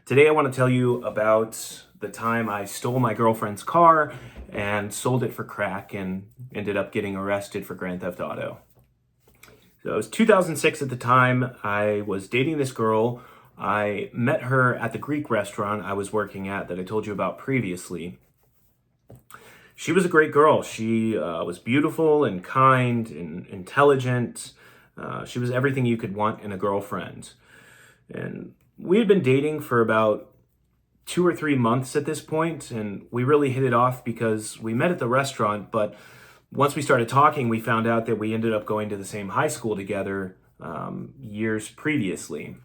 Today I want to tell you about the time I stole my girlfriend's car and sold it for crack and ended up getting arrested for Grand Theft Auto. So it was 2006 at the time. I was dating this girl. I met her at the Greek restaurant I was working at that I told you about previously. She was a great girl. She was beautiful and kind and intelligent. She was everything you could want in a girlfriend. And we had been dating for about 2 or 3 months at this point, and we really hit it off because we met at the restaurant, but once we started talking, we found out that we ended up going to the same high school together years previously.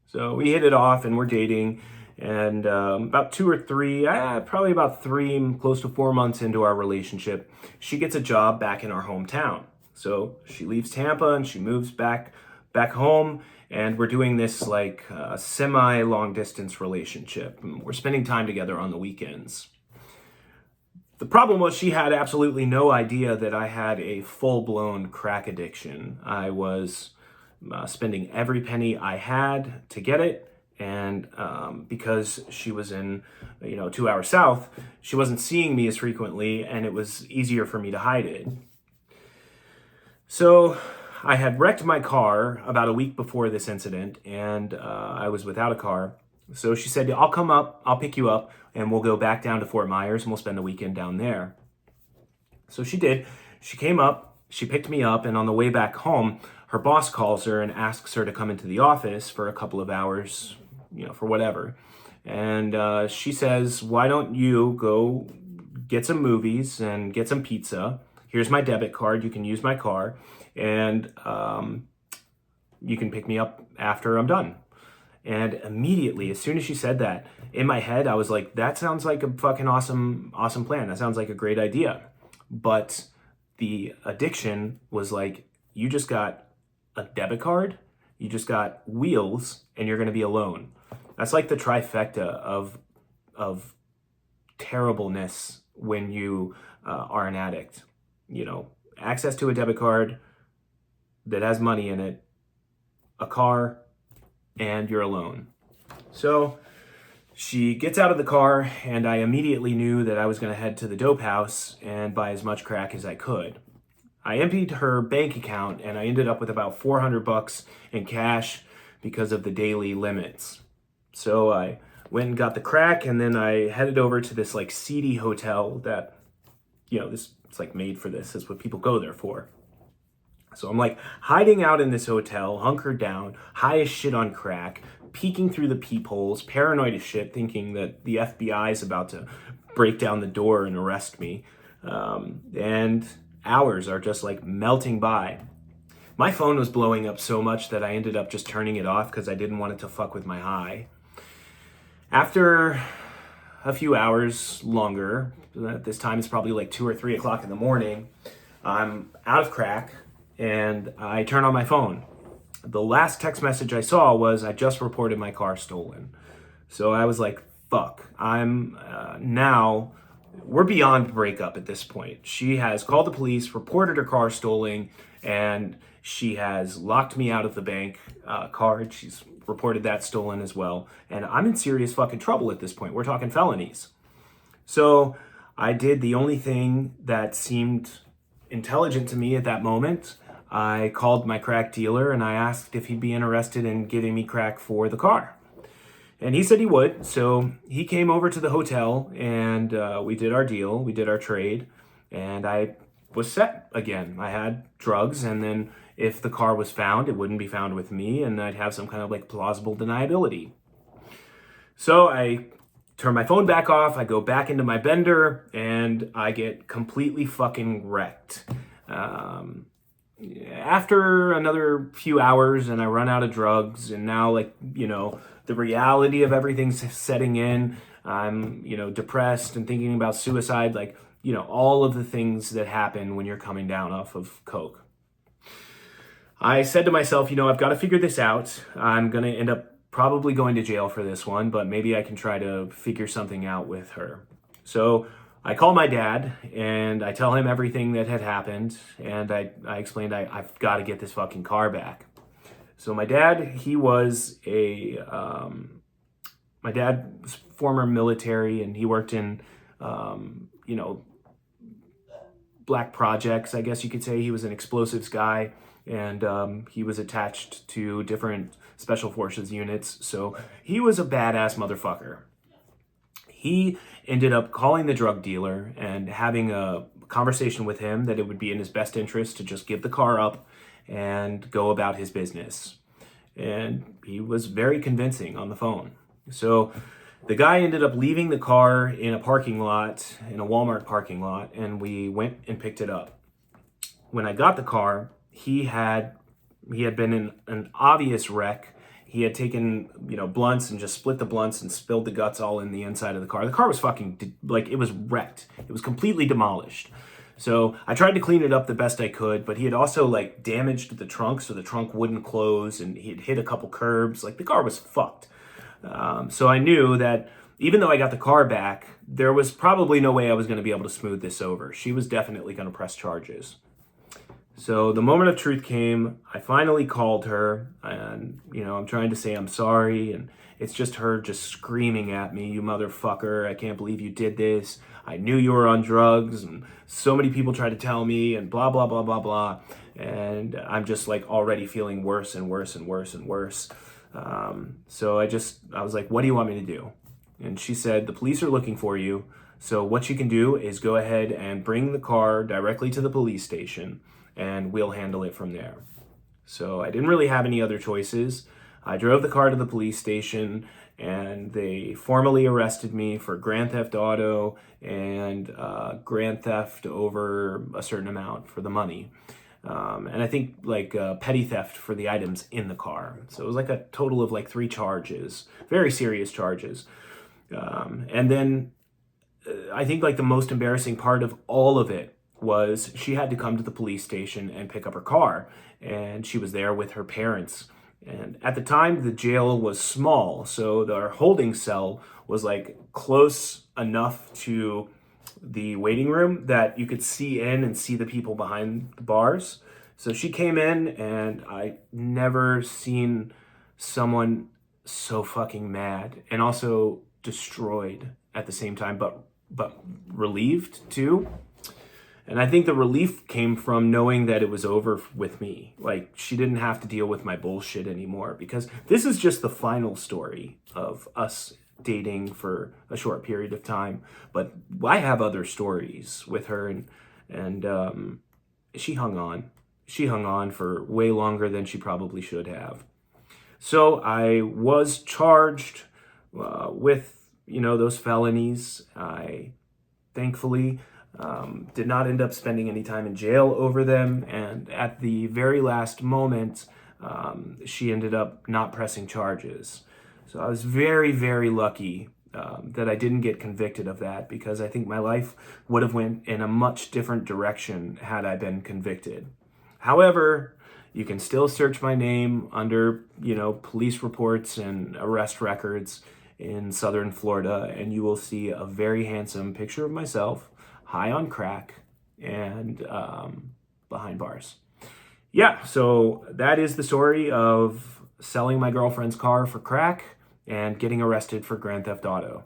So we hit it off and we're dating, and about 2 or 3, probably about 3, close to 4 months into our relationship, she gets a job back in our hometown. So she leaves Tampa and she moves back home, and we're doing this like semi-long distance relationship. We're spending time together on the weekends. The problem was she had absolutely no idea that I had a full-blown crack addiction. I was spending every penny I had to get it, and because she was in 2 hours south, she wasn't seeing me as frequently, and it was easier for me to hide it. So I had wrecked my car about a week before this incident, and I was without a car. So she said, I'll come up, I'll pick you up, and we'll go back down to Fort Myers, and we'll spend the weekend down there. So she did. She came up, she picked me up, and on the way back home, her boss calls her and asks her to come into the office for a couple of hours, for whatever. And she says, why don't you go get some movies and get some pizza? Here's my debit card. You can use my car, and you can pick me up after I'm done. And immediately, as soon as she said that, in my head, I was like, that sounds like a fucking awesome plan. That sounds like a great idea. But the addiction was like, you just got a debit card, you just got wheels, and you're going to be alone. That's like the trifecta of terribleness when you are an addict. Access to a debit card that has money in it, a car, and you're alone. So she gets out of the car, and I immediately knew that I was going to head to the dope house and buy as much crack as I could. I emptied her bank account, and I ended up with about $400 in cash because of the daily limits. So I went and got the crack, and then I headed over to this like seedy hotel that, it's like made for this. Is what people go there for. So I'm like hiding out in this hotel, hunkered down, high as shit on crack, peeking through the peepholes, paranoid as shit, thinking that the FBI is about to break down the door and arrest me. And hours are just like melting by. My phone was blowing up so much that I ended up just turning it off because I didn't want it to fuck with my high. After a few hours longer, at this time it's probably like 2 or 3 o'clock in the morning, I'm out of crack and I turn on my phone. The last text message I saw was, I just reported my car stolen. So I was like, fuck, we're beyond breakup at this point. She has called the police, reported her car stolen, and she has locked me out of the bank card. She's reported that stolen as well. And I'm in serious fucking trouble at this point. We're talking felonies. So I did the only thing that seemed intelligent to me at that moment. I called my crack dealer and I asked if he'd be interested in giving me crack for the car. And he said he would. So he came over to the hotel and we did our deal. We did our trade. And I was set again. I had drugs, and then if the car was found, it wouldn't be found with me, and I'd have some kind of like plausible deniability. So I turn my phone back off, I go back into my bender, and I get completely fucking wrecked. After another few hours, and I run out of drugs, and now the reality of everything's setting in. I'm, depressed and thinking about suicide, all of the things that happen when you're coming down off of coke. I said to myself, I've got to figure this out. I'm going to end up probably going to jail for this one, but maybe I can try to figure something out with her. So I call my dad and I tell him everything that had happened, and I explained I've got to get this fucking car back. So my dad, he was a my dad was former military, and he worked in, you know, black projects, I guess you could say. He was an explosives guy, and he was attached to different special forces units. So he was a badass motherfucker. He ended up calling the drug dealer and having a conversation with him that it would be in his best interest to just give the car up and go about his business. And he was very convincing on the phone. So the guy ended up leaving the car in a parking lot, in a Walmart parking lot, and we went and picked it up. When I got the car, he had been in an obvious wreck. He had taken, blunts and just split the blunts and spilled the guts all in the inside of the car. The car was it was wrecked. It was completely demolished. So I tried to clean it up the best I could, but he had also damaged the trunk so the trunk wouldn't close, and he had hit a couple curbs. The car was fucked. So I knew that even though I got the car back, there was probably no way I was going to be able to smooth this over. She was definitely going to press charges. So the moment of truth came. I finally called her, and, I'm trying to say I'm sorry, and it's just her just screaming at me, "You motherfucker, I can't believe you did this. I knew you were on drugs, and so many people tried to tell me, and blah, blah, blah, blah, blah." And I'm just already feeling worse and worse and worse and worse. So I was like, "What do you want me to do?" And she said, "The police are looking for you. So what you can do is go ahead and bring the car directly to the police station, and we'll handle it from there." So I didn't really have any other choices. I drove the car to the police station, and they formally arrested me for grand theft auto and grand theft over a certain amount for the money. And I think petty theft for the items in the car. So it was a total of 3 charges, very serious charges. And then I think the most embarrassing part of all of it was she had to come to the police station and pick up her car, and she was there with her parents. And at the time, the jail was small, so our holding cell was close enough to the waiting room that you could see in and see the people behind the bars. So she came in, and I never seen someone so fucking mad and also destroyed at the same time, but relieved too. And I think the relief came from knowing that it was over with me. She didn't have to deal with my bullshit anymore, because this is just the final story of us dating for a short period of time. But I have other stories with her, and she hung on. She hung on for way longer than she probably should have. So I was charged with, those felonies. I thankfully did not end up spending any time in jail over them. And at the very last moment, she ended up not pressing charges. So I was very, very lucky that I didn't get convicted of that, because I think my life would have went in a much different direction had I been convicted. However, you can still search my name under, police reports and arrest records in Southern Florida, and you will see a very handsome picture of myself, high on crack, and behind bars. Yeah, so that is the story of selling my girlfriend's car for crack and getting arrested for grand theft auto.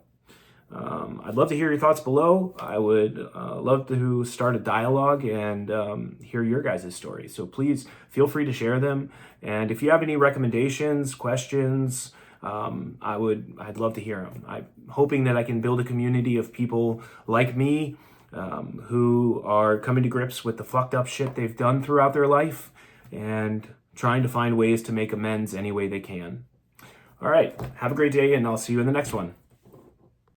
I'd love to hear your thoughts below. I would love to start a dialogue and hear your guys' stories. So please feel free to share them. And if you have any recommendations, questions, I'd love to hear them. I'm hoping that I can build a community of people like me who are coming to grips with the fucked up shit they've done throughout their life and trying to find ways to make amends any way they can. All right, have a great day, and I'll see you in the next one.